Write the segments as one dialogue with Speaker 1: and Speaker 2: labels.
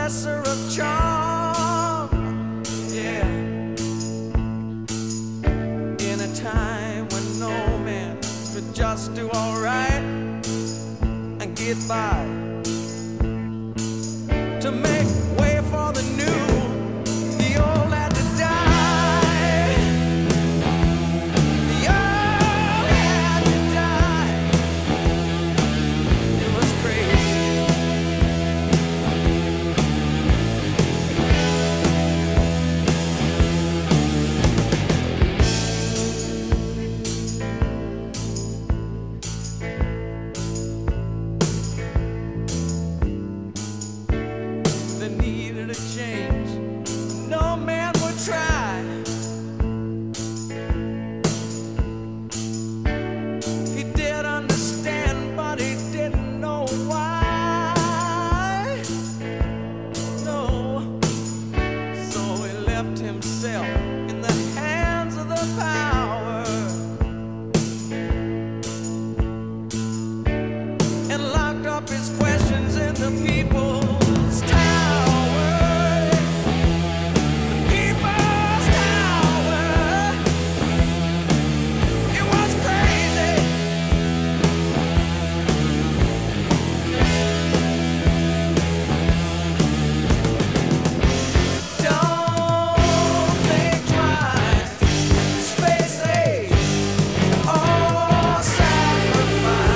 Speaker 1: possessor of charm. Yeah. In a time when no man could just do alright and get by, to make way for the new, the old had to die. The old had to die. It was crazy. They needed a change. No man would try. He did understand, but he didn't know why. No. So he left himself in the hands of the power and locked up his questions in the people's tower. The people's tower. It was crazy. Don't think twice. Space age or sacrifice.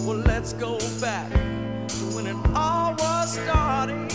Speaker 1: Well, let's go back to when it all was starting.